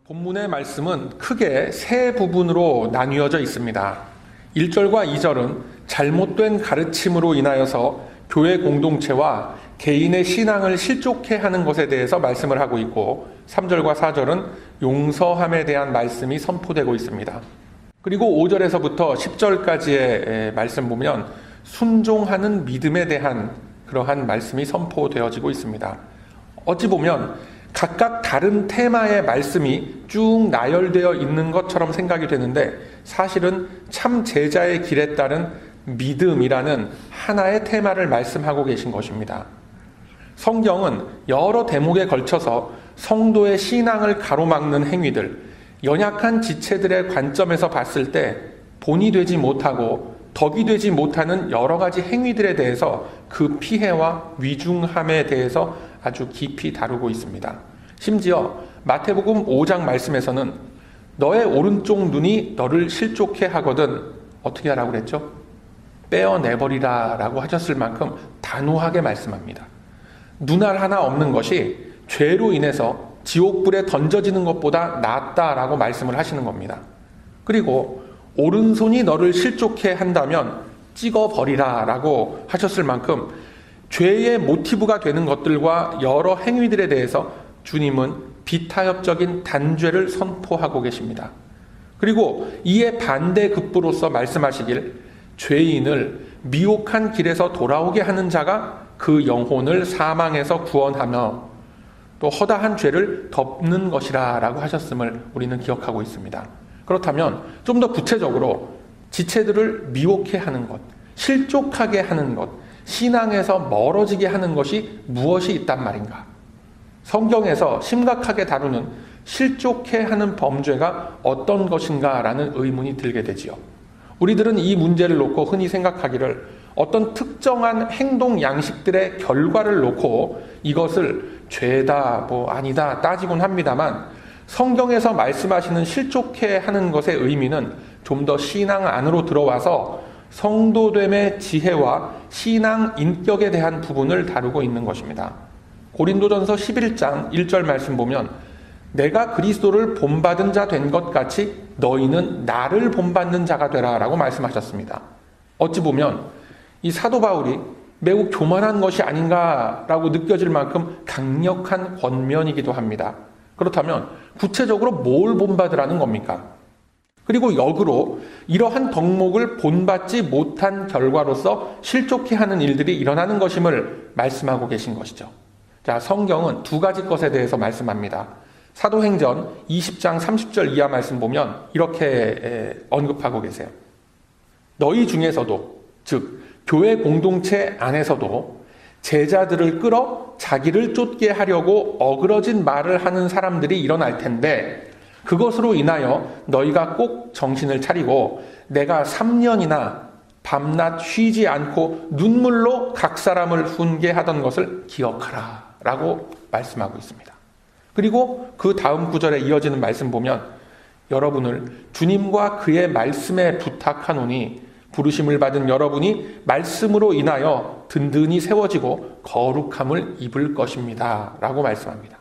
본문의 말씀은 크게 세 부분으로 나뉘어져 있습니다. 1절과 2절은 잘못된 가르침으로 인하여서 교회 공동체와 개인의 신앙을 실족해 하는 것에 대해서 말씀을 하고 있고, 3절과 4절은 용서함에 대한 말씀이 선포되고 있습니다. 그리고 5절에서부터 10절까지의 말씀 보면 순종하는 믿음에 대한 그러한 말씀이 선포되어지고 있습니다. 어찌 보면 각각 다른 테마의 말씀이 쭉 나열되어 있는 것처럼 생각이 되는데, 사실은 참 제자의 길에 따른 믿음이라는 하나의 테마를 말씀하고 계신 것입니다. 성경은 여러 대목에 걸쳐서 성도의 신앙을 가로막는 행위들, 연약한 지체들의 관점에서 봤을 때 본이 되지 못하고 덕이 되지 못하는 여러 가지 행위들에 대해서 그 피해와 위중함에 대해서 아주 깊이 다루고 있습니다. 심지어 마태복음 5장 말씀에서는 너의 오른쪽 눈이 너를 실족해 하거든 어떻게 하라고 그랬죠? 빼어내버리라 라고 하셨을 만큼 단호하게 말씀합니다. 눈알 하나 없는 것이 죄로 인해서 지옥불에 던져지는 것보다 낫다라고 말씀을 하시는 겁니다. 그리고 오른손이 너를 실족해 한다면 찍어버리라 라고 하셨을 만큼 죄의 모티브가 되는 것들과 여러 행위들에 대해서 주님은 비타협적인 단죄를 선포하고 계십니다. 그리고 이에 반대급부로서 말씀하시길 죄인을 미혹한 길에서 돌아오게 하는 자가 그 영혼을 사망에서 구원하며 또 허다한 죄를 덮는 것이라 라고 하셨음을 우리는 기억하고 있습니다. 그렇다면 좀 더 구체적으로 지체들을 미혹해 하는 것, 실족하게 하는 것, 신앙에서 멀어지게 하는 것이 무엇이 있단 말인가? 성경에서 심각하게 다루는 실족해 하는 범죄가 어떤 것인가 라는 의문이 들게 되지요. 우리들은 이 문제를 놓고 흔히 생각하기를 어떤 특정한 행동 양식들의 결과를 놓고 이것을 죄다 아니다 따지곤 합니다만, 성경에서 말씀하시는 실족해 하는 것의 의미는 좀 더 신앙 안으로 들어와서 성도됨의 지혜와 신앙 인격에 대한 부분을 다루고 있는 것입니다. 고린도전서 11장 1절 말씀 보면 내가 그리스도를 본받은 자 된 것 같이 너희는 나를 본받는 자가 되라 라고 말씀하셨습니다. 어찌 보면 이 사도 바울이 매우 교만한 것이 아닌가라고 느껴질 만큼 강력한 권면이기도 합니다. 그렇다면 구체적으로 뭘 본받으라는 겁니까? 그리고 역으로 이러한 덕목을 본받지 못한 결과로서 실족해 하는 일들이 일어나는 것임을 말씀하고 계신 것이죠. 자, 성경은 두 가지 것에 대해서 말씀합니다. 사도행전 20장 30절 이하 말씀 보면 이렇게 언급하고 계세요. 너희 중에서도, 즉 교회 공동체 안에서도 제자들을 끌어 자기를 쫓게 하려고 어그러진 말을 하는 사람들이 일어날 텐데, 그것으로 인하여 너희가 꼭 정신을 차리고 내가 3년이나 밤낮 쉬지 않고 눈물로 각 사람을 훈계하던 것을 기억하라 라고 말씀하고 있습니다. 그리고 그 다음 구절에 이어지는 말씀 보면 여러분을 주님과 그의 말씀에 부탁하노니 부르심을 받은 여러분이 말씀으로 인하여 든든히 세워지고 거룩함을 입을 것입니다 라고 말씀합니다.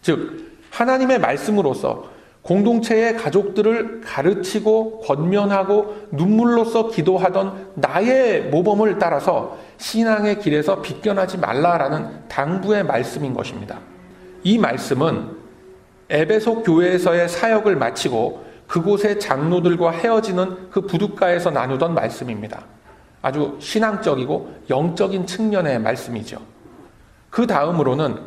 즉 하나님의 말씀으로서 공동체의 가족들을 가르치고 권면하고 눈물로써 기도하던 나의 모범을 따라서 신앙의 길에서 비껴나지 말라라는 당부의 말씀인 것입니다. 이 말씀은 에베소 교회에서의 사역을 마치고 그곳의 장로들과 헤어지는 그 부둣가에서 나누던 말씀입니다. 아주 신앙적이고 영적인 측면의 말씀이죠. 그 다음으로는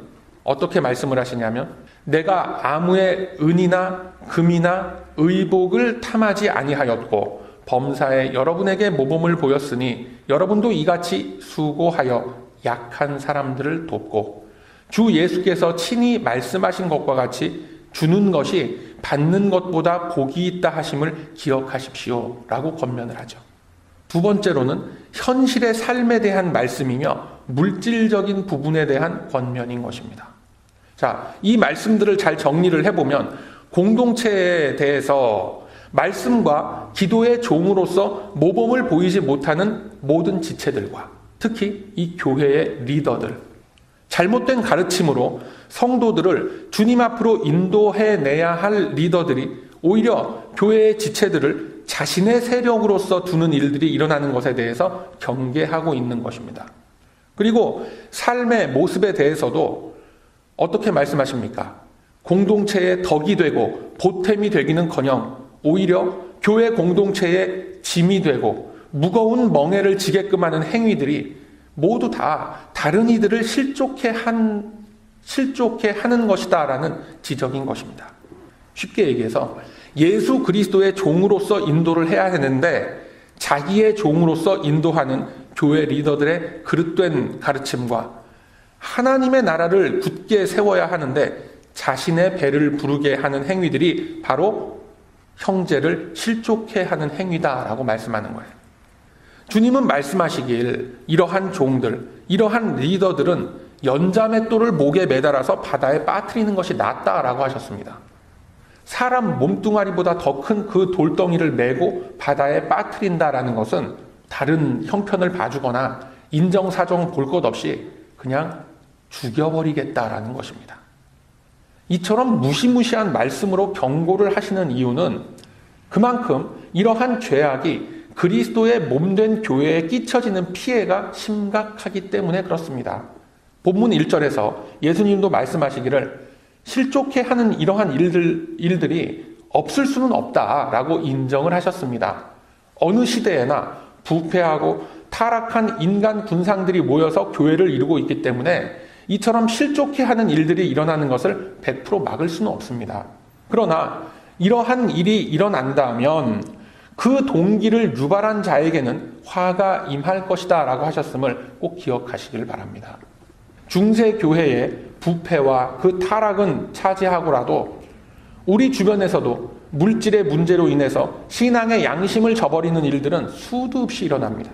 어떻게 말씀을 하시냐면 내가 아무의 은이나 금이나 의복을 탐하지 아니하였고 범사에 여러분에게 모범을 보였으니 여러분도 이같이 수고하여 약한 사람들을 돕고 주 예수께서 친히 말씀하신 것과 같이 주는 것이 받는 것보다 복이 있다 하심을 기억하십시오 라고 권면을 하죠. 두 번째로는 현실의 삶에 대한 말씀이며 물질적인 부분에 대한 권면인 것입니다. 자, 이 말씀들을 잘 정리를 해보면 공동체에 대해서 말씀과 기도의 종으로서 모범을 보이지 못하는 모든 지체들과 특히 이 교회의 리더들, 잘못된 가르침으로 성도들을 주님 앞으로 인도해내야 할 리더들이 오히려 교회의 지체들을 자신의 세력으로서 두는 일들이 일어나는 것에 대해서 경계하고 있는 것입니다. 그리고 삶의 모습에 대해서도 어떻게 말씀하십니까? 공동체의 덕이 되고 보탬이 되기는커녕 오히려 교회 공동체의 짐이 되고 무거운 멍에를 지게끔 하는 행위들이 모두 다 다른 이들을 실족해 하는 것이다라는 지적인 것입니다. 쉽게 얘기해서 예수 그리스도의 종으로서 인도를 해야 하는데 자기의 종으로서 인도하는 교회 리더들의 그릇된 가르침과 하나님의 나라를 굳게 세워야 하는데 자신의 배를 부르게 하는 행위들이 바로 형제를 실족해 하는 행위다라고 말씀하는 거예요. 주님은 말씀하시길 이러한 종들, 이러한 리더들은 연자맷돌을 목에 매달아서 바다에 빠뜨리는 것이 낫다라고 하셨습니다. 사람 몸뚱아리보다 더 큰 그 돌덩이를 메고 바다에 빠뜨린다라는 것은 다른 형편을 봐주거나 인정사정 볼 것 없이 그냥 죽여버리겠다라는 것입니다. 이처럼 무시무시한 말씀으로 경고를 하시는 이유는 그만큼 이러한 죄악이 그리스도의 몸된 교회에 끼쳐지는 피해가 심각하기 때문에 그렇습니다. 본문 1절에서 예수님도 말씀하시기를 실족해 하는 이러한 일들이 없을 수는 없다라고 인정을 하셨습니다. 어느 시대에나 부패하고 타락한 인간 군상들이 모여서 교회를 이루고 있기 때문에 이처럼 실족해 하는 일들이 일어나는 것을 100% 막을 수는 없습니다. 그러나 이러한 일이 일어난다면 그 동기를 유발한 자에게는 화가 임할 것이다 라고 하셨음을 꼭 기억하시길 바랍니다. 중세교회의 부패와 그 타락은 차지하고라도 우리 주변에서도 물질의 문제로 인해서 신앙의 양심을 저버리는 일들은 수도 없이 일어납니다.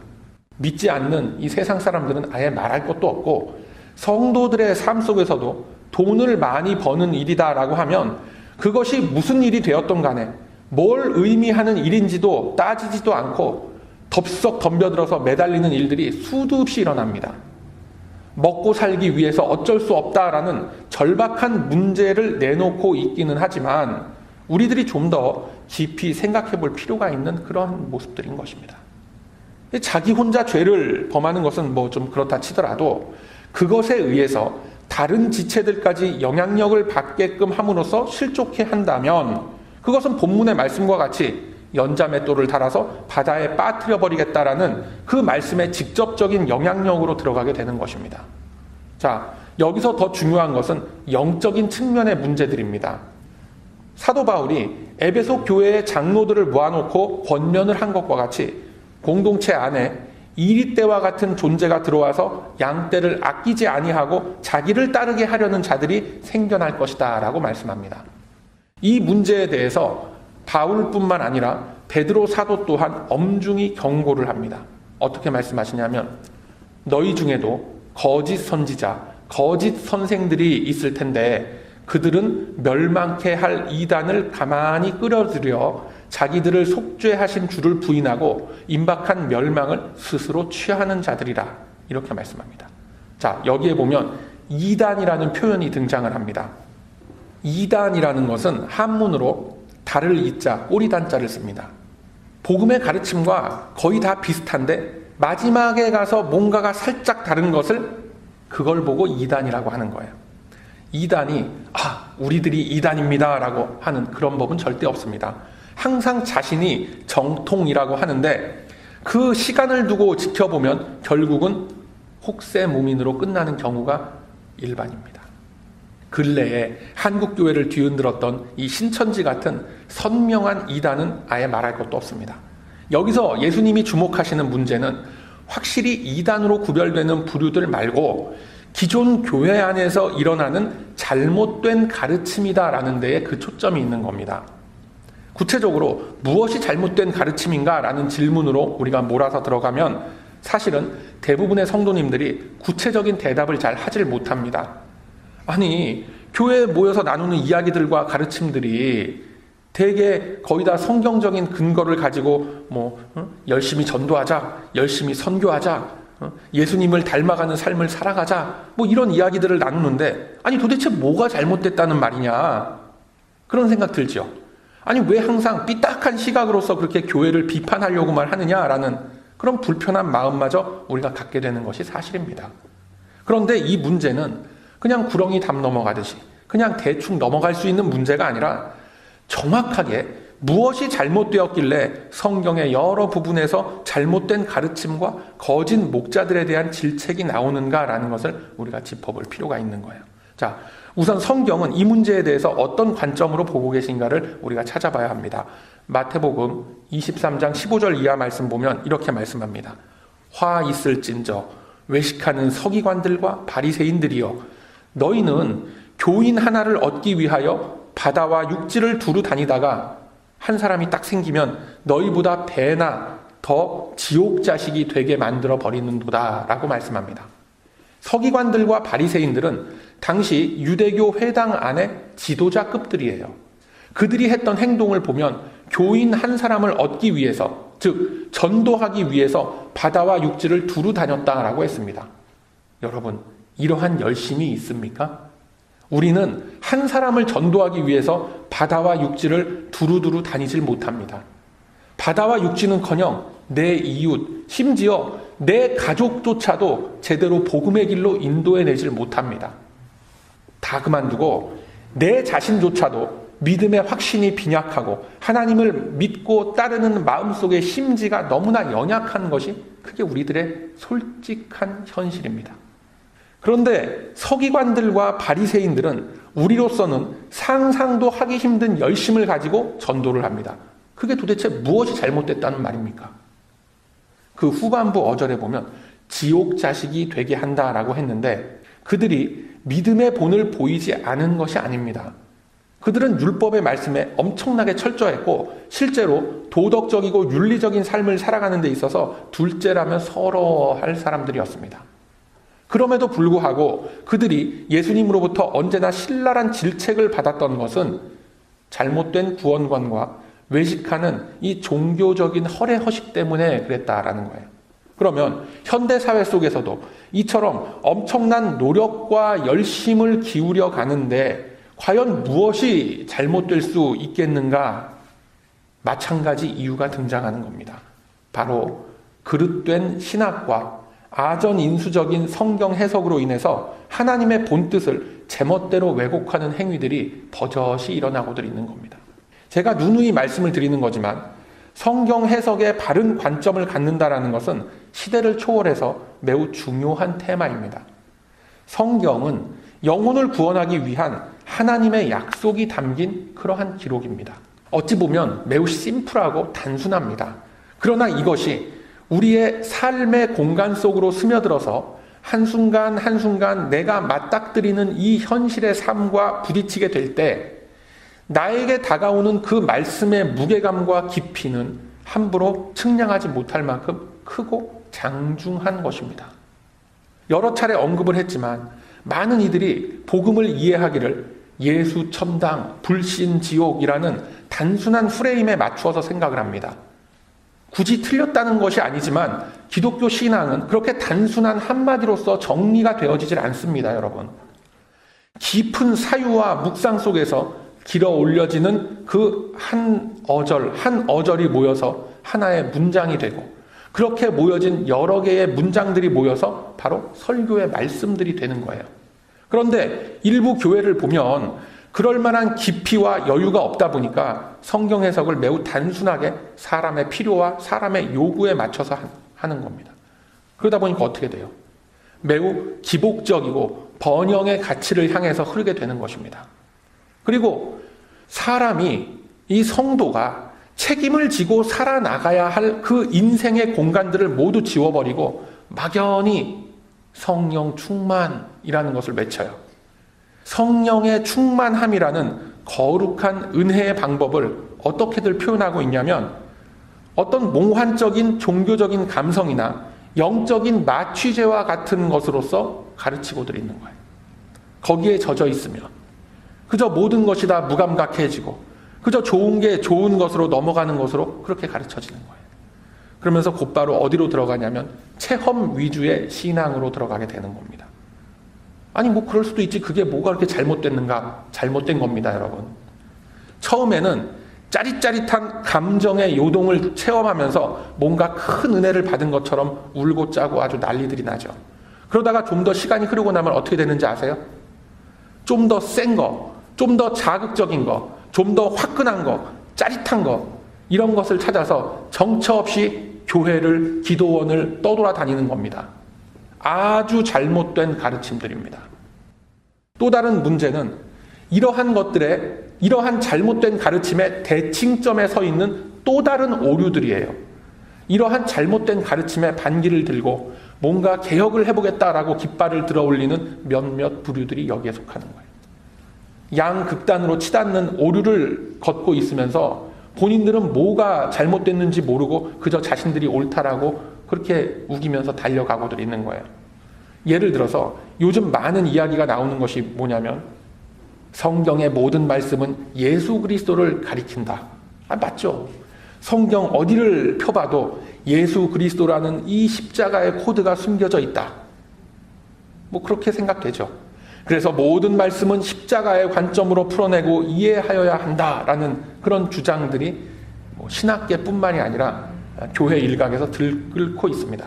믿지 않는 이 세상 사람들은 아예 말할 것도 없고 성도들의 삶 속에서도 돈을 많이 버는 일이다라고 하면 그것이 무슨 일이 되었던 간에 뭘 의미하는 일인지도 따지지도 않고 덥석 덤벼들어서 매달리는 일들이 수도 없이 일어납니다. 먹고 살기 위해서 어쩔 수 없다라는 절박한 문제를 내놓고 있기는 하지만 우리들이 좀 더 깊이 생각해 볼 필요가 있는 그런 모습들인 것입니다. 자기 혼자 죄를 범하는 것은 뭐 좀 그렇다 치더라도 그것에 의해서 다른 지체들까지 영향력을 받게끔 함으로써 실족해 한다면 그것은 본문의 말씀과 같이 연자맷돌을 달아서 바다에 빠뜨려 버리겠다라는 그 말씀의 직접적인 영향력으로 들어가게 되는 것입니다. 자, 여기서 더 중요한 것은 영적인 측면의 문제들입니다. 사도 바울이 에베소 교회의 장로들을 모아놓고 권면을 한 것과 같이 공동체 안에 이리떼와 같은 존재가 들어와서 양떼를 아끼지 아니하고 자기를 따르게 하려는 자들이 생겨날 것이다 라고 말씀합니다. 이 문제에 대해서 바울뿐만 아니라 베드로 사도 또한 엄중히 경고를 합니다. 어떻게 말씀하시냐면 너희 중에도 거짓 선지자, 거짓 선생들이 있을 텐데 그들은 멸망케 할 이단을 가만히 끌어들여 자기들을 속죄하신 주를 부인하고 임박한 멸망을 스스로 취하는 자들이라 이렇게 말씀합니다. 자, 여기에 보면 이단이라는 표현이 등장을 합니다. 이단이라는 것은 한문으로 달을 이자, 꼬리단자를 씁니다. 복음의 가르침과 거의 다 비슷한데 마지막에 가서 뭔가가 살짝 다른 것을 그걸 보고 이단이라고 하는 거예요. 이단이 우리들이 이단입니다 라고 하는 그런 법은 절대 없습니다. 항상 자신이 정통이라고 하는데 그 시간을 두고 지켜보면 결국은 혹세무민으로 끝나는 경우가 일반입니다. 근래에 한국교회를 뒤흔들었던 이 신천지 같은 선명한 이단은 아예 말할 것도 없습니다. 여기서 예수님이 주목하시는 문제는 확실히 이단으로 구별되는 부류들 말고 기존 교회 안에서 일어나는 잘못된 가르침이다라는 데에 그 초점이 있는 겁니다. 구체적으로 무엇이 잘못된 가르침인가 라는 질문으로 우리가 몰아서 들어가면 사실은 대부분의 성도님들이 구체적인 대답을 잘 하질 못합니다. 아니, 교회에 모여서 나누는 이야기들과 가르침들이 되게 거의 다 성경적인 근거를 가지고 열심히 전도하자, 열심히 선교하자, 예수님을 닮아가는 삶을 살아가자, 뭐 이런 이야기들을 나누는데, 아니 도대체 뭐가 잘못됐다는 말이냐, 그런 생각 들죠. 아니 왜 항상 삐딱한 시각으로서 그렇게 교회를 비판하려고만 하느냐라는 그런 불편한 마음마저 우리가 갖게 되는 것이 사실입니다. 그런데 이 문제는 그냥 구렁이 담 넘어가듯이 그냥 대충 넘어갈 수 있는 문제가 아니라 정확하게 무엇이 잘못되었길래 성경의 여러 부분에서 잘못된 가르침과 거짓 목자들에 대한 질책이 나오는가라는 것을 우리가 짚어볼 필요가 있는 거예요. 자, 우선 성경은 이 문제에 대해서 어떤 관점으로 보고 계신가를 우리가 찾아봐야 합니다. 마태복음 23장 15절 이하 말씀 보면 이렇게 말씀합니다. 화 있을진저 외식하는 서기관들과 바리새인들이여, 너희는 교인 하나를 얻기 위하여 바다와 육지를 두루 다니다가 한 사람이 딱 생기면 너희보다 배나 더 지옥 자식이 되게 만들어 버리는도다 라고 말씀합니다. 서기관들과 바리새인들은 당시 유대교 회당 안에 지도자급들이에요. 그들이 했던 행동을 보면 교인 한 사람을 얻기 위해서, 즉 전도하기 위해서 바다와 육지를 두루 다녔다라고 했습니다. 여러분, 이러한 열심이 있습니까? 우리는 한 사람을 전도하기 위해서 바다와 육지를 두루두루 다니질 못합니다. 바다와 육지는커녕 내 이웃, 심지어 내 가족조차도 제대로 복음의 길로 인도해내질 못합니다. 다 그만두고 내 자신조차도 믿음의 확신이 빈약하고 하나님을 믿고 따르는 마음속의 심지가 너무나 연약한 것이 그게 우리들의 솔직한 현실입니다. 그런데 서기관들과 바리새인들은 우리로서는 상상도 하기 힘든 열심을 가지고 전도를 합니다. 그게 도대체 무엇이 잘못됐다는 말입니까? 그 후반부 어절에 보면 지옥 자식이 되게 한다라고 했는데 그들이 믿음의 본을 보이지 않은 것이 아닙니다. 그들은 율법의 말씀에 엄청나게 철저했고 실제로 도덕적이고 윤리적인 삶을 살아가는 데 있어서 둘째라면 서러워할 사람들이었습니다. 그럼에도 불구하고 그들이 예수님으로부터 언제나 신랄한 질책을 받았던 것은 잘못된 구원관과 외식하는 이 종교적인 허례허식 때문에 그랬다라는 거예요. 그러면 현대사회 속에서도 이처럼 엄청난 노력과 열심을 기울여 가는데 과연 무엇이 잘못될 수 있겠는가? 마찬가지 이유가 등장하는 겁니다. 바로 그릇된 신학과 아전인수적인 성경 해석으로 인해서 하나님의 본뜻을 제멋대로 왜곡하는 행위들이 버젓이 일어나고들 있는 겁니다. 제가 누누이 말씀을 드리는 거지만 성경 해석에 바른 관점을 갖는다라는 것은 시대를 초월해서 매우 중요한 테마입니다. 성경은 영혼을 구원하기 위한 하나님의 약속이 담긴 그러한 기록입니다. 어찌 보면 매우 심플하고 단순합니다. 그러나 이것이 우리의 삶의 공간 속으로 스며들어서 한순간 한순간 내가 맞닥뜨리는 이 현실의 삶과 부딪히게 될 때 나에게 다가오는 그 말씀의 무게감과 깊이는 함부로 측량하지 못할 만큼 크고 장중한 것입니다. 여러 차례 언급을 했지만 많은 이들이 복음을 이해하기를 예수 천당, 불신 지옥이라는 단순한 프레임에 맞추어서 생각을 합니다. 굳이 틀렸다는 것이 아니지만 기독교 신앙은 그렇게 단순한 한마디로서 정리가 되어지질 않습니다, 여러분. 깊은 사유와 묵상 속에서 길어 올려지는 그 한 어절이 모여서 하나의 문장이 되고 그렇게 모여진 여러 개의 문장들이 모여서 바로 설교의 말씀들이 되는 거예요. 그런데 일부 교회를 보면 그럴 만한 깊이와 여유가 없다 보니까 성경 해석을 매우 단순하게 사람의 필요와 사람의 요구에 맞춰서 하는 겁니다. 그러다 보니까 어떻게 돼요? 매우 기복적이고 번영의 가치를 향해서 흐르게 되는 것입니다. 그리고 사람이, 이 성도가 책임을 지고 살아나가야 할 그 인생의 공간들을 모두 지워버리고 막연히 성령 충만이라는 것을 외쳐요. 성령의 충만함이라는 거룩한 은혜의 방법을 어떻게들 표현하고 있냐면 어떤 몽환적인 종교적인 감성이나 영적인 마취제와 같은 것으로서 가르치고들 있는 거예요. 거기에 젖어 있으면 그저 모든 것이 다 무감각해지고 그저 좋은 게 좋은 것으로 넘어가는 것으로 그렇게 가르쳐지는 거예요. 그러면서 곧바로 어디로 들어가냐면 체험 위주의 신앙으로 들어가게 되는 겁니다. 아니 뭐 그럴 수도 있지, 그게 뭐가 그렇게 잘못됐는가? 잘못된 겁니다, 여러분. 처음에는 짜릿짜릿한 감정의 요동을 체험하면서 뭔가 큰 은혜를 받은 것처럼 울고 짜고 아주 난리들이 나죠. 그러다가 좀 더 시간이 흐르고 나면 어떻게 되는지 아세요? 좀 더 센 거, 좀 더 자극적인 거, 좀 더 화끈한 거, 짜릿한 거, 이런 것을 찾아서 정처 없이 교회를, 기도원을 떠돌아다니는 겁니다. 아주 잘못된 가르침들입니다. 또 다른 문제는 이러한 잘못된 가르침의 대칭점에 서 있는 또 다른 오류들이에요. 이러한 잘못된 가르침의 반기를 들고 뭔가 개혁을 해보겠다라고 깃발을 들어 올리는 몇몇 부류들이 여기에 속하는 거예요. 양극단으로 치닫는 오류를 걷고 있으면서 본인들은 뭐가 잘못됐는지 모르고 그저 자신들이 옳다라고 그렇게 우기면서 달려가고들 있는 거예요. 예를 들어서 요즘 많은 이야기가 나오는 것이 뭐냐면 성경의 모든 말씀은 예수 그리스도를 가리킨다. 맞죠? 성경 어디를 펴봐도 예수 그리스도라는 이 십자가의 코드가 숨겨져 있다. 뭐 그렇게 생각되죠. 그래서 모든 말씀은 십자가의 관점으로 풀어내고 이해하여야 한다라는 그런 주장들이 신학계뿐만이 아니라 교회 일각에서 들끓고 있습니다.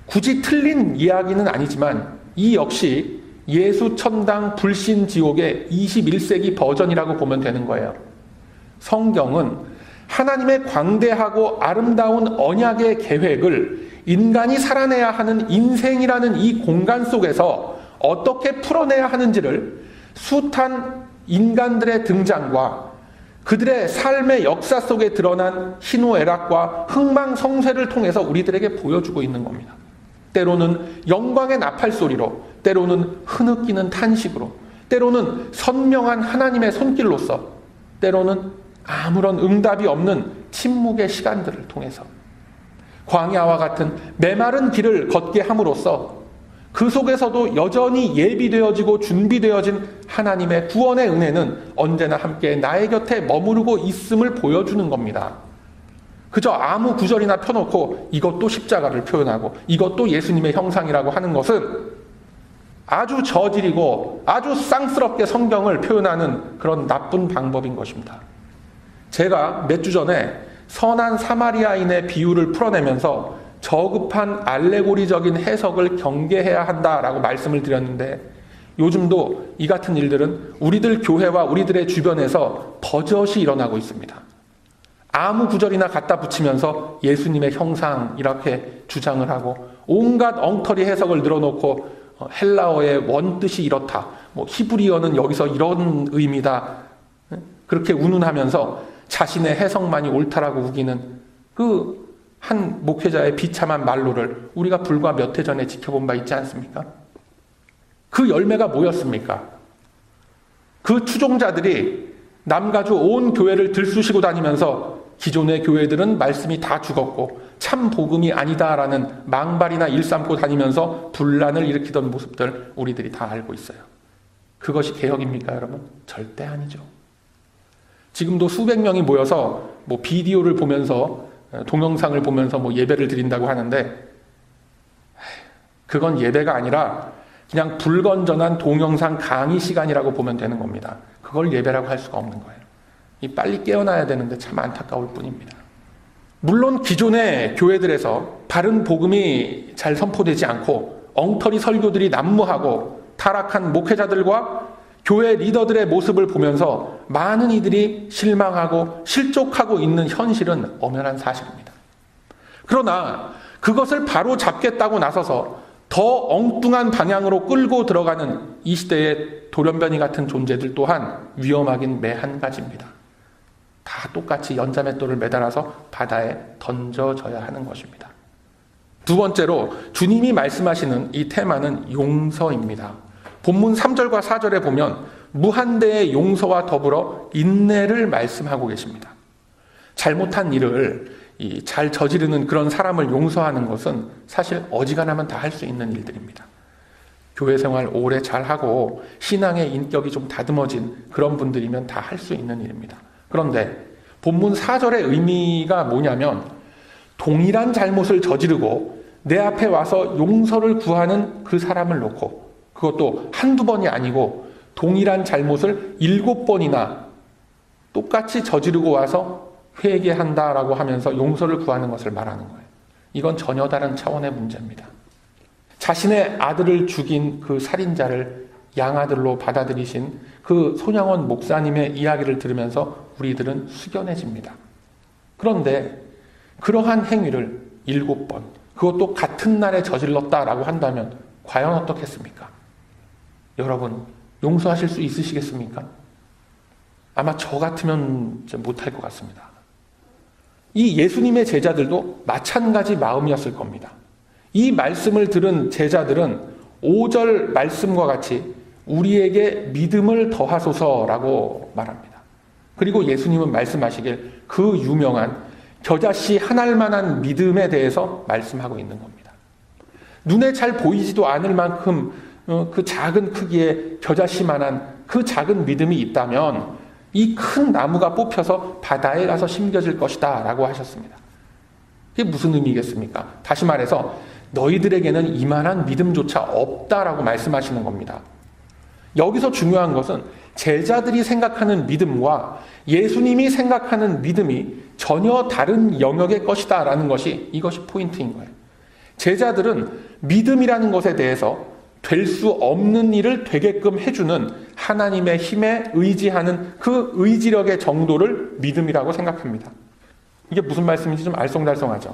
굳이 틀린 이야기는 아니지만 이 역시 예수 천당 불신 지옥의 21세기 버전이라고 보면 되는 거예요. 성경은 하나님의 광대하고 아름다운 언약의 계획을 인간이 살아내야 하는 인생이라는 이 공간 속에서 어떻게 풀어내야 하는지를 숱한 인간들의 등장과 그들의 삶의 역사 속에 드러난 희노애락과 흥망성쇠를 통해서 우리들에게 보여주고 있는 겁니다. 때로는 영광의 나팔소리로, 때로는 흐느끼는 탄식으로, 때로는 선명한 하나님의 손길로서, 때로는 아무런 응답이 없는 침묵의 시간들을 통해서 광야와 같은 메마른 길을 걷게 함으로써 그 속에서도 여전히 예비되어지고 준비되어진 하나님의 구원의 은혜는 언제나 함께 나의 곁에 머무르고 있음을 보여주는 겁니다. 그저 아무 구절이나 펴놓고 이것도 십자가를 표현하고 이것도 예수님의 형상이라고 하는 것은 아주 저질이고 아주 쌍스럽게 성경을 표현하는 그런 나쁜 방법인 것입니다. 제가 몇 주 전에 선한 사마리아인의 비유를 풀어내면서 저급한 알레고리적인 해석을 경계해야 한다라고 말씀을 드렸는데, 요즘도 이 같은 일들은 우리들 교회와 우리들의 주변에서 버젓이 일어나고 있습니다. 아무 구절이나 갖다 붙이면서 예수님의 형상 이렇게 주장을 하고 온갖 엉터리 해석을 늘어놓고 헬라어의 원뜻이 이렇다, 히브리어는 여기서 이런 의미다, 그렇게 운운하면서 자신의 해석만이 옳다라고 우기는 그 한 목회자의 비참한 말로를 우리가 불과 몇 해 전에 지켜본 바 있지 않습니까? 그 열매가 뭐였습니까? 그 추종자들이 남가주 온 교회를 들쑤시고 다니면서 기존의 교회들은 말씀이 다 죽었고 참 복음이 아니다라는 망발이나 일삼고 다니면서 분란을 일으키던 모습들 우리들이 다 알고 있어요. 그것이 개혁입니까, 여러분? 절대 아니죠. 지금도 수백 명이 모여서 비디오를 보면서 동영상을 보면서 예배를 드린다고 하는데, 그건 예배가 아니라 그냥 불건전한 동영상 강의 시간이라고 보면 되는 겁니다. 그걸 예배라고 할 수가 없는 거예요. 빨리 깨어나야 되는데 참 안타까울 뿐입니다. 물론 기존의 교회들에서 바른 복음이 잘 선포되지 않고 엉터리 설교들이 난무하고 타락한 목회자들과 교회 리더들의 모습을 보면서 많은 이들이 실망하고 실족하고 있는 현실은 엄연한 사실입니다. 그러나 그것을 바로 잡겠다고 나서서 더 엉뚱한 방향으로 끌고 들어가는 이 시대의 돌연변이 같은 존재들 또한 위험하긴 매한 가지입니다. 다 똑같이 연자맷돌을 매달아서 바다에 던져져야 하는 것입니다. 두 번째로 주님이 말씀하시는 이 테마는 용서입니다. 본문 3절과 4절에 보면 무한대의 용서와 더불어 인내를 말씀하고 계십니다. 잘못한 일을 잘 저지르는 그런 사람을 용서하는 것은 사실 어지간하면 다 할 수 있는 일들입니다. 교회 생활 오래 잘하고 신앙의 인격이 좀 다듬어진 그런 분들이면 다 할 수 있는 일입니다. 그런데 본문 4절의 의미가 뭐냐면 동일한 잘못을 저지르고 내 앞에 와서 용서를 구하는 그 사람을 놓고, 그것도 한두 번이 아니고 동일한 잘못을 7번이나 똑같이 저지르고 와서 회개한다라고 하면서 용서를 구하는 것을 말하는 거예요. 이건 전혀 다른 차원의 문제입니다. 자신의 아들을 죽인 그 살인자를 양아들로 받아들이신 그 손양원 목사님의 이야기를 들으면서 우리들은 숙연해집니다. 그런데 그러한 행위를 7번, 그것도 같은 날에 저질렀다라고 한다면 과연 어떻겠습니까? 여러분, 용서하실 수 있으시겠습니까? 아마 저 같으면 못할 것 같습니다. 이 예수님의 제자들도 마찬가지 마음이었을 겁니다. 이 말씀을 들은 제자들은 5절 말씀과 같이 우리에게 믿음을 더하소서라고 말합니다. 그리고 예수님은 말씀하시길 그 유명한 겨자씨 한 알만한 믿음에 대해서 말씀하고 있는 겁니다. 눈에 잘 보이지도 않을 만큼 그 작은 크기의 겨자씨만한 그 작은 믿음이 있다면 이 큰 나무가 뽑혀서 바다에 가서 심겨질 것이다 라고 하셨습니다. 이게 무슨 의미겠습니까? 다시 말해서 너희들에게는 이만한 믿음조차 없다라고 말씀하시는 겁니다. 여기서 중요한 것은 제자들이 생각하는 믿음과 예수님이 생각하는 믿음이 전혀 다른 영역의 것이다 라는 것이, 이것이 포인트인 거예요. 제자들은 믿음이라는 것에 대해서 될 수 없는 일을 되게끔 해주는 하나님의 힘에 의지하는 그 의지력의 정도를 믿음이라고 생각합니다. 이게 무슨 말씀인지 좀 알쏭달쏭하죠.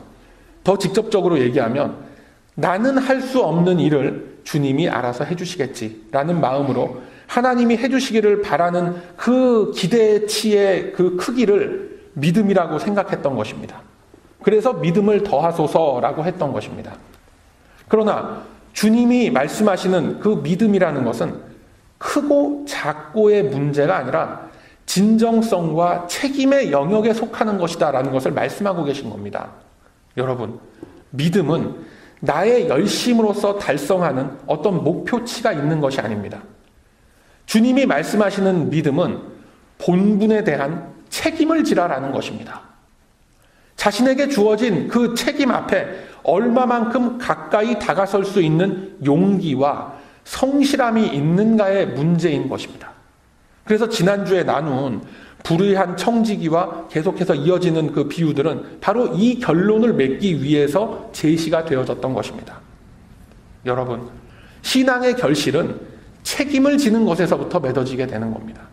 더 직접적으로 얘기하면 나는 할 수 없는 일을 주님이 알아서 해주시겠지라는 마음으로 하나님이 해주시기를 바라는 그 기대치의 그 크기를 믿음이라고 생각했던 것입니다. 그래서 믿음을 더하소서라고 했던 것입니다. 그러나 주님이 말씀하시는 그 믿음이라는 것은 크고 작고의 문제가 아니라 진정성과 책임의 영역에 속하는 것이다라는 것을 말씀하고 계신 겁니다. 여러분, 믿음은 나의 열심으로서 달성하는 어떤 목표치가 있는 것이 아닙니다. 주님이 말씀하시는 믿음은 본분에 대한 책임을 지라라는 것입니다. 자신에게 주어진 그 책임 앞에 얼마만큼 가까이 다가설 수 있는 용기와 성실함이 있는가의 문제인 것입니다. 그래서 지난주에 나눈 불의한 청지기와 계속해서 이어지는 그 비유들은 바로 이 결론을 맺기 위해서 제시가 되어졌던 것입니다. 여러분, 신앙의 결실은 책임을 지는 것에서부터 맺어지게 되는 겁니다.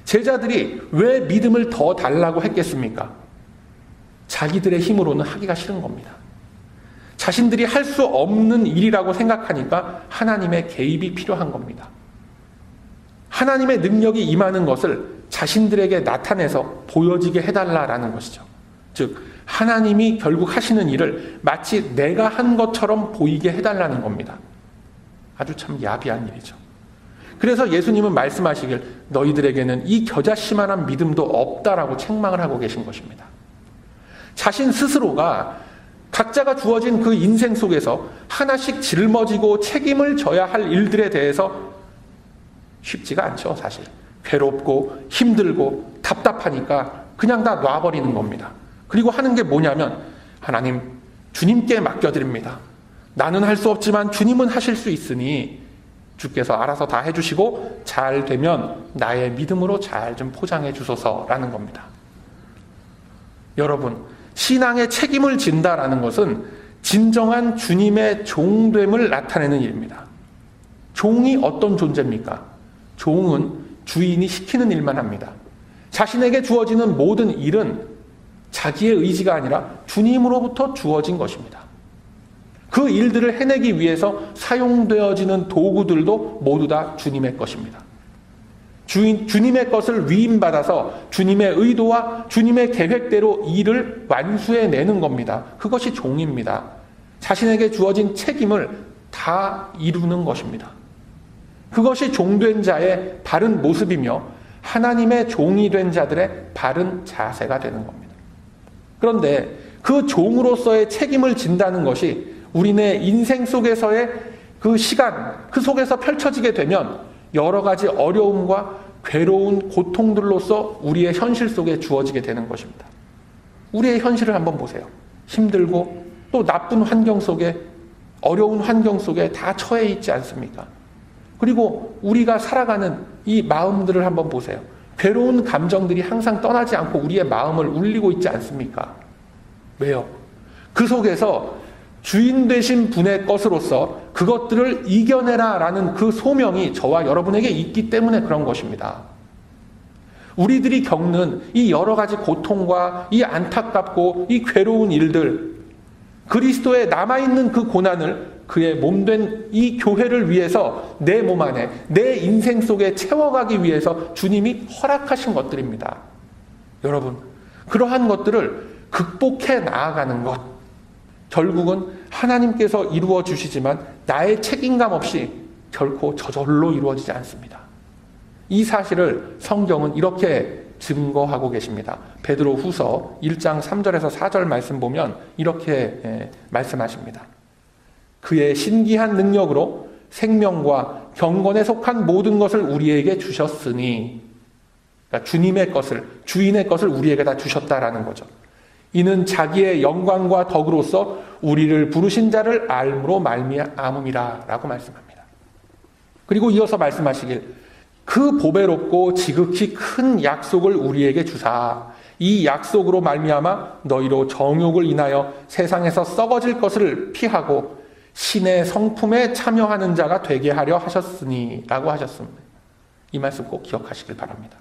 제자들이 왜 믿음을 더 달라고 했겠습니까? 자기들의 힘으로는 하기가 싫은 겁니다. 자신들이 할 수 없는 일이라고 생각하니까 하나님의 개입이 필요한 겁니다. 하나님의 능력이 임하는 것을 자신들에게 나타내서 보여지게 해달라라는 것이죠. 즉, 하나님이 결국 하시는 일을 마치 내가 한 것처럼 보이게 해달라는 겁니다. 아주 참 야비한 일이죠. 그래서 예수님은 말씀하시길 너희들에게는 이 겨자씨만한 믿음도 없다라고 책망을 하고 계신 것입니다. 자신 스스로가 각자가 주어진 그 인생 속에서 하나씩 짊어지고 책임을 져야 할 일들에 대해서 쉽지가 않죠, 사실. 괴롭고 힘들고 답답하니까 그냥 다 놔버리는 겁니다. 그리고 하는 게 뭐냐면 하나님, 주님께 맡겨드립니다. 나는 할 수 없지만 주님은 하실 수 있으니 주께서 알아서 다 해주시고 잘 되면 나의 믿음으로 잘 좀 포장해 주소서라는 겁니다. 여러분, 신앙의 책임을 진다라는 것은 진정한 주님의 종됨을 나타내는 일입니다. 종이 어떤 존재입니까? 종은 주인이 시키는 일만 합니다. 자신에게 주어지는 모든 일은 자기의 의지가 아니라 주님으로부터 주어진 것입니다. 그 일들을 해내기 위해서 사용되어지는 도구들도 모두 다 주님의 것입니다. 주님의 것을 위임받아서 주님의 의도와 주님의 계획대로 일을 완수해내는 겁니다. 그것이 종입니다. 자신에게 주어진 책임을 다 이루는 것입니다. 그것이 종된 자의 바른 모습이며 하나님의 종이 된 자들의 바른 자세가 되는 겁니다. 그런데 그 종으로서의 책임을 진다는 것이 우리네 인생 속에서의 그 시간, 그 속에서 펼쳐지게 되면 여러 가지 어려움과 괴로운 고통들로서 우리의 현실 속에 주어지게 되는 것입니다. 우리의 현실을 한번 보세요. 힘들고 또 나쁜 환경 속에, 어려운 환경 속에 다 처해 있지 않습니까? 그리고 우리가 살아가는 이 마음들을 한번 보세요. 괴로운 감정들이 항상 떠나지 않고 우리의 마음을 울리고 있지 않습니까? 왜요? 그 속에서 주인 되신 분의 것으로서 그것들을 이겨내라 라는 그 소명이 저와 여러분에게 있기 때문에 그런 것입니다. 우리들이 겪는 이 여러 가지 고통과 이 안타깝고 이 괴로운 일들, 그리스도에 남아있는 그 고난을 그의 몸된 이 교회를 위해서 내 몸 안에, 내 인생 속에 채워가기 위해서 주님이 허락하신 것들입니다. 여러분, 그러한 것들을 극복해 나아가는 것, 결국은 하나님께서 이루어 주시지만 나의 책임감 없이 결코 저절로 이루어지지 않습니다. 이 사실을 성경은 이렇게 증거하고 계십니다. 베드로 후서 1장 3절에서 4절 말씀 보면 이렇게 말씀하십니다. 그의 신기한 능력으로 생명과 경건에 속한 모든 것을 우리에게 주셨으니, 그러니까 주님의 것을, 주인의 것을 우리에게 다 주셨다라는 거죠. 이는 자기의 영광과 덕으로서 우리를 부르신 자를 알므로 말미암음이라 라고 말씀합니다. 그리고 이어서 말씀하시길, 그 보배롭고 지극히 큰 약속을 우리에게 주사 이 약속으로 말미암아 너희로 정욕을 인하여 세상에서 썩어질 것을 피하고 신의 성품에 참여하는 자가 되게 하려 하셨으니 라고 하셨습니다. 이 말씀 꼭 기억하시길 바랍니다.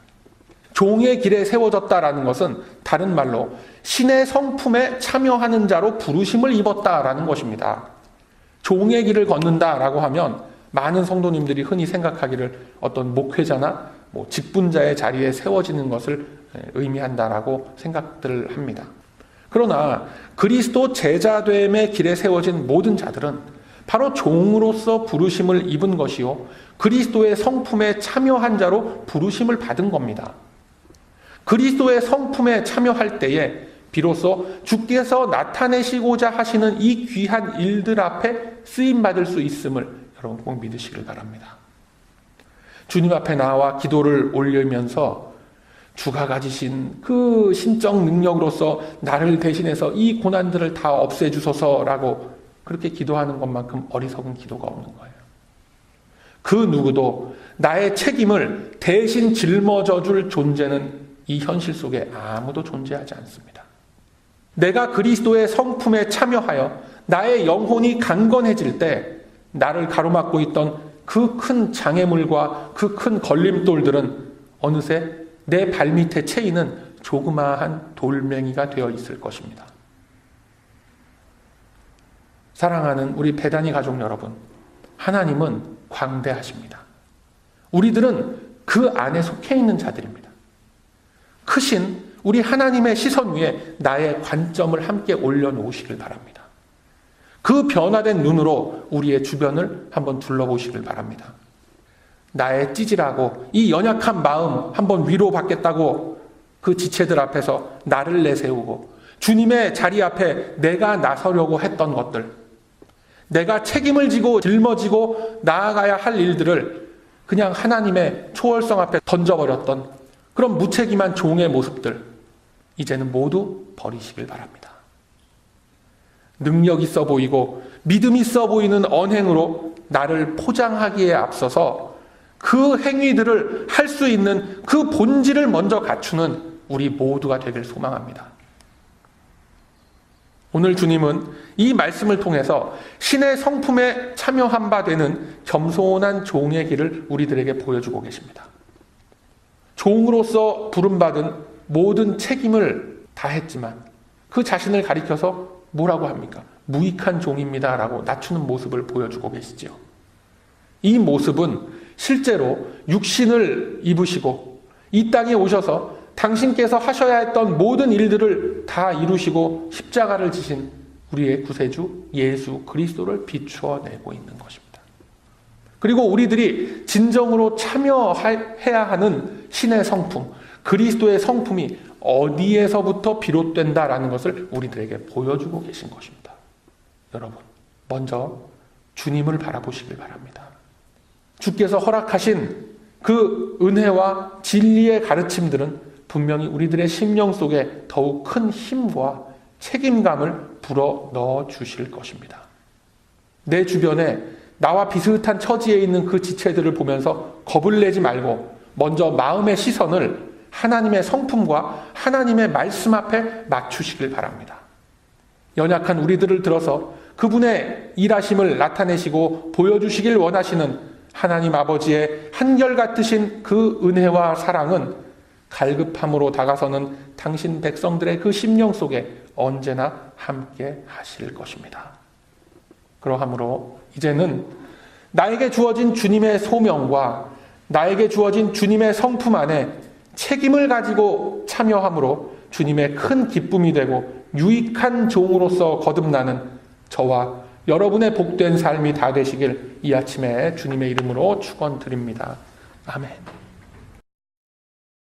종의 길에 세워졌다라는 것은 다른 말로 신의 성품에 참여하는 자로 부르심을 입었다라는 것입니다. 종의 길을 걷는다라고 하면 많은 성도님들이 흔히 생각하기를 어떤 목회자나 직분자의 자리에 세워지는 것을 의미한다라고 생각들 합니다. 그러나 그리스도 제자됨의 길에 세워진 모든 자들은 바로 종으로서 부르심을 입은 것이요, 그리스도의 성품에 참여한 자로 부르심을 받은 겁니다. 그리스도의 성품에 참여할 때에 비로소 주께서 나타내시고자 하시는 이 귀한 일들 앞에 쓰임받을 수 있음을 여러분 꼭 믿으시길 바랍니다. 주님 앞에 나와 기도를 올리면서 주가 가지신 그 신적 능력으로서 나를 대신해서 이 고난들을 다 없애주소서라고 그렇게 기도하는 것만큼 어리석은 기도가 없는 거예요. 그 누구도 나의 책임을 대신 짊어져 줄 존재는 이 현실 속에 아무도 존재하지 않습니다. 내가 그리스도의 성품에 참여하여 나의 영혼이 강건해질 때 나를 가로막고 있던 그 큰 장애물과 그 큰 걸림돌들은 어느새 내 발밑에 채이는 조그마한 돌멩이가 되어 있을 것입니다. 사랑하는 우리 베다니 가족 여러분, 하나님은 광대하십니다. 우리들은 그 안에 속해 있는 자들입니다. 크신 우리 하나님의 시선 위에 나의 관점을 함께 올려놓으시길 바랍니다. 그 변화된 눈으로 우리의 주변을 한번 둘러보시길 바랍니다. 나의 찌질하고 이 연약한 마음 한번 위로받겠다고 그 지체들 앞에서 나를 내세우고 주님의 자리 앞에 내가 나서려고 했던 것들, 내가 책임을 지고 짊어지고 나아가야 할 일들을 그냥 하나님의 초월성 앞에 던져버렸던 그런 무책임한 종의 모습들, 이제는 모두 버리시길 바랍니다. 능력 있어 보이고 믿음 있어 보이는 언행으로 나를 포장하기에 앞서서 그 행위들을 할 수 있는 그 본질을 먼저 갖추는 우리 모두가 되길 소망합니다. 오늘 주님은 이 말씀을 통해서 신의 성품에 참여한 바 되는 겸손한 종의 길을 우리들에게 보여주고 계십니다. 종으로서 부름받은 모든 책임을 다했지만 그 자신을 가리켜서 뭐라고 합니까? 무익한 종입니다 라고 낮추는 모습을 보여주고 계시지요. 이 모습은 실제로 육신을 입으시고 이 땅에 오셔서 당신께서 하셔야 했던 모든 일들을 다 이루시고 십자가를 지신 우리의 구세주 예수 그리스도를 비추어 내고 있는 것입니다. 그리고 우리들이 진정으로 참여해야 하는 신의 성품, 그리스도의 성품이 어디에서부터 비롯된다라는 것을 우리들에게 보여주고 계신 것입니다. 여러분, 먼저 주님을 바라보시길 바랍니다. 주께서 허락하신 그 은혜와 진리의 가르침들은 분명히 우리들의 심령 속에 더욱 큰 힘과 책임감을 불어 넣어 주실 것입니다. 내 주변에 나와 비슷한 처지에 있는 그 지체들을 보면서 겁을 내지 말고 먼저 마음의 시선을 하나님의 성품과 하나님의 말씀 앞에 맞추시길 바랍니다. 연약한 우리들을 들어서 그분의 일하심을 나타내시고 보여주시길 원하시는 하나님 아버지의 한결같으신 그 은혜와 사랑은 갈급함으로 다가서는 당신 백성들의 그 심령 속에 언제나 함께 하실 것입니다. 그러하므로 이제는 나에게 주어진 주님의 소명과 나에게 주어진 주님의 성품 안에 책임을 가지고 참여함으로 주님의 큰 기쁨이 되고 유익한 종으로서 거듭나는 저와 여러분의 복된 삶이 다 되시길 이 아침에 주님의 이름으로 축원드립니다. 아멘.